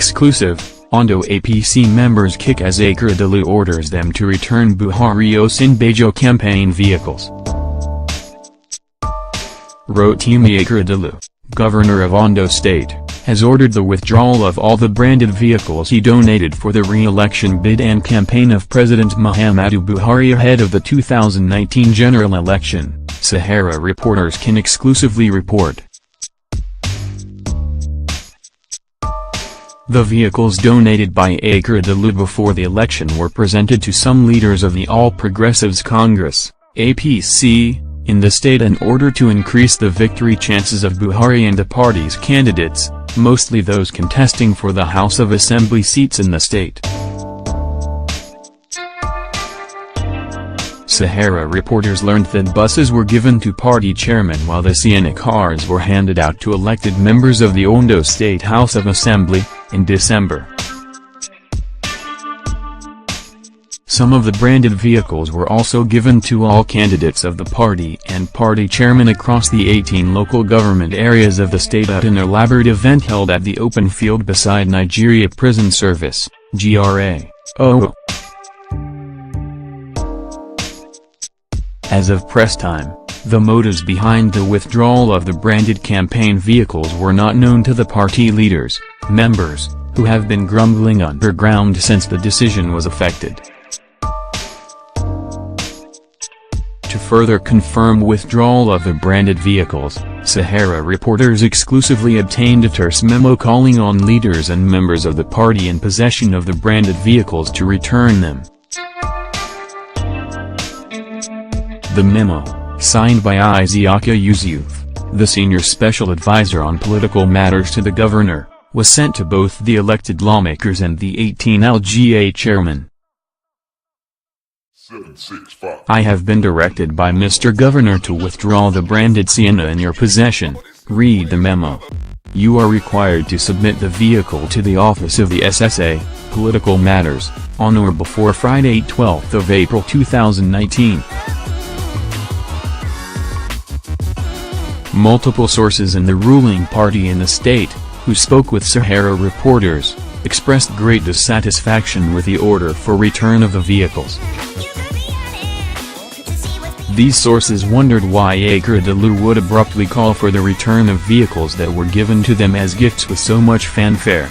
exclusive, Ondo APC members kick as Akeredolu orders them to return Buhari Osinbajo campaign vehicles. Rotimi Akeredolu, governor of Ondo State, has ordered the withdrawal of all the branded vehicles he donated for the re-election bid and campaign of President Muhammadu Buhari ahead of the 2019 general election, Sahara reporters can exclusively report. The vehicles donated by Akeredolu before the election were presented to some leaders of the All Progressives Congress, APC, in the state in order to increase the victory chances of Buhari and the party's candidates, mostly those contesting for the House of Assembly seats in the state. Sahara reporters learned that buses were given to party chairmen while the Sienna cars were handed out to elected members of the Ondo State House of Assembly, in December. Some of the branded vehicles were also given to all candidates of the party and party chairmen across the 18 local government areas of the state at an elaborate event held at the open field beside Nigeria Prison Service, GRA. As of press time, the motives behind the withdrawal of the branded campaign vehicles were not known to the party leaders, members, who have been grumbling underground since the decision was effected. To further confirm withdrawal of the branded vehicles, Sahara reporters exclusively obtained a terse memo calling on leaders and members of the party in possession of the branded vehicles to return them. The memo, signed by Isiaka Yusuf, the senior special advisor on political matters to the governor, was sent to both the elected lawmakers and the 18 LGA chairman. I have been directed by Mr. Governor to withdraw the branded Sienna in your possession, read the memo. You are required to submit the vehicle to the office of the SSA, Political Matters, on or before Friday 12th of April 2019. Multiple sources in the ruling party in the state, who spoke with Sahara reporters, expressed great dissatisfaction with the order for return of the vehicles. These sources wondered why Akeredolu would abruptly call for the return of vehicles that were given to them as gifts with so much fanfare.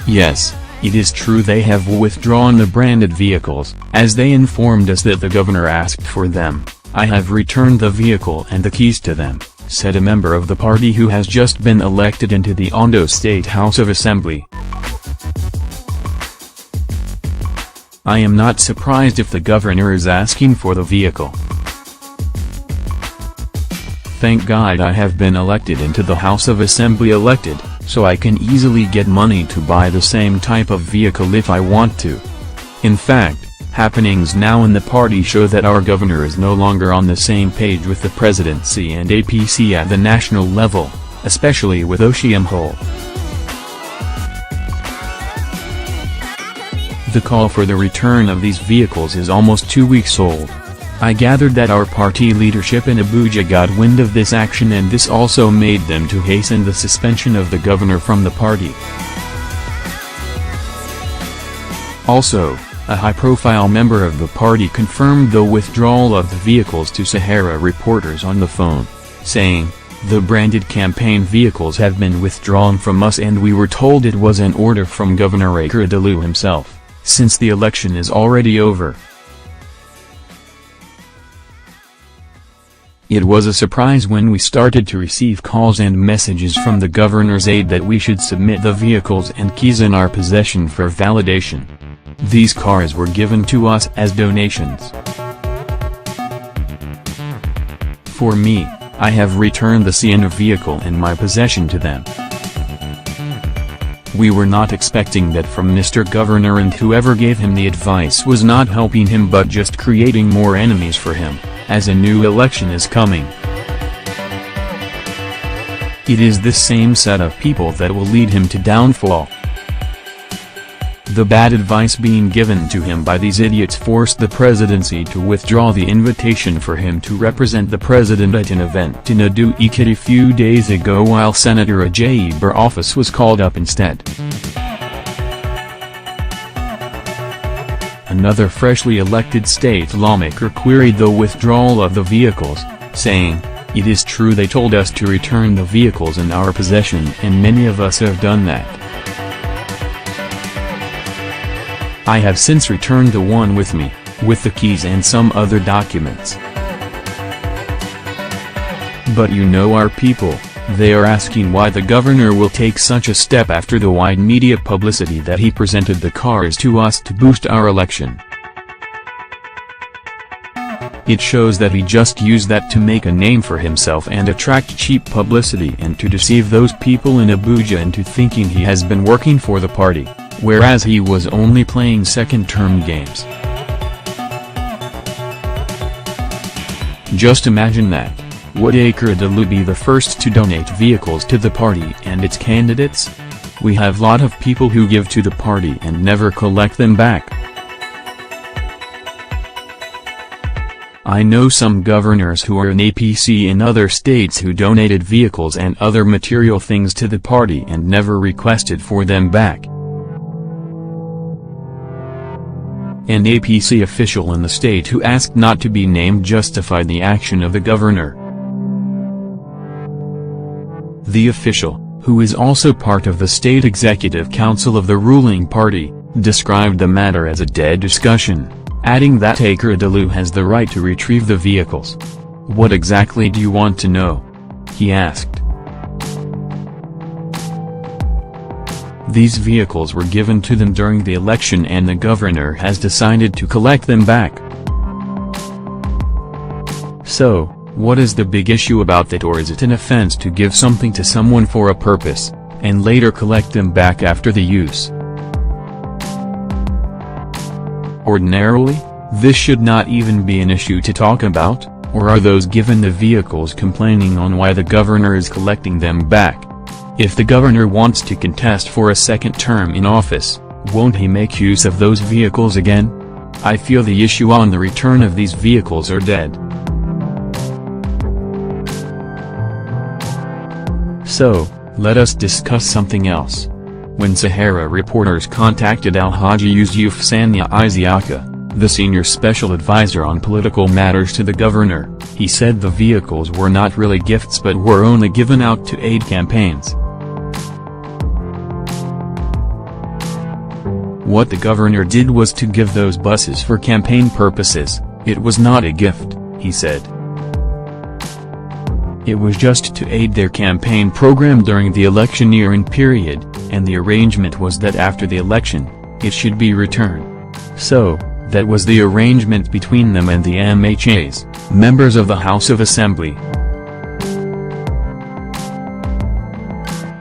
Yes, it is true they have withdrawn the branded vehicles, as they informed us that the governor asked for them. I have returned the vehicle and the keys to them, said a member of the party who has just been elected into the Ondo State House of Assembly. I am not surprised if the governor is asking for the vehicle. Thank God I have been elected into the House of Assembly so I can easily get money to buy the same type of vehicle if I want to. In fact, happenings now in the party show that our governor is no longer on the same page with the presidency and APC at the national level, especially with Oshiomhole. The call for the return of these vehicles is almost 2 weeks old. I gathered that our party leadership in Abuja got wind of this action and this also made them to hasten the suspension of the governor from the party. Also, a high-profile member of the party confirmed the withdrawal of the vehicles to Sahara reporters on the phone, saying, "The branded campaign vehicles have been withdrawn from us and we were told it was an order from Governor Akeredolu himself, since the election is already over." It was a surprise when we started to receive calls and messages from the governor's aide that we should submit the vehicles and keys in our possession for validation. These cars were given to us as donations. For me, I have returned the Sienna vehicle in my possession to them. We were not expecting that from Mr. Governor, and whoever gave him the advice was not helping him but just creating more enemies for him, as a new election is coming. It is this same set of people that will lead him to downfall. The bad advice being given to him by these idiots forced the presidency to withdraw the invitation for him to represent the president at an event in Ado-Ekiti a few days ago, while Senator Ajayi's office was called up instead. Another freshly elected state lawmaker queried the withdrawal of the vehicles, saying, "It is true they told us to return the vehicles in our possession, and many of us have done that. I have since returned the one with me, with the keys and some other documents. But you know our people, they are asking why the governor will take such a step after the wide media publicity that he presented the cars to us to boost our election. It shows that he just used that to make a name for himself and attract cheap publicity and to deceive those people in Abuja into thinking he has been working for the party, whereas he was only playing second-term games." Just imagine that. Would Ekere be the first to donate vehicles to the party and its candidates? We have lot of people who give to the party and never collect them back. I know some governors who are in APC in other states who donated vehicles and other material things to the party and never requested for them back. An APC official in the state who asked not to be named justified the action of the governor. The official, who is also part of the state executive council of the ruling party, described the matter as a dead discussion, adding that Ekere has the right to retrieve the vehicles. "What exactly do you want to know?" he asked. These vehicles were given to them during the election and the governor has decided to collect them back. So, what is the big issue about that, or is it an offense to give something to someone for a purpose, and later collect them back after the use? Ordinarily, this should not even be an issue to talk about, or are those given the vehicles complaining on why the governor is collecting them back? If the governor wants to contest for a second term in office, won't he make use of those vehicles again? I feel the issue on the return of these vehicles are dead. So, let us discuss something else. When Sahara reporters contacted Alhaji Yusuf Sanya Isiaka, the senior special advisor on political matters to the governor, he said the vehicles were not really gifts but were only given out to aid campaigns. What the governor did was to give those buses for campaign purposes. It was not a gift, he said. It was just to aid their campaign program during the electioneering period, and the arrangement was that after the election, it should be returned. So, that was the arrangement between them and the MHAs, members of the House of Assembly.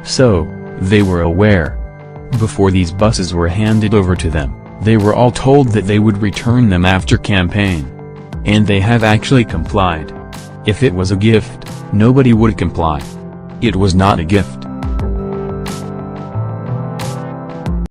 So, they were aware. Before these buses were handed over to them, they were all told that they would return them after campaign. And they have actually complied. If it was a gift, nobody would comply. It was not a gift.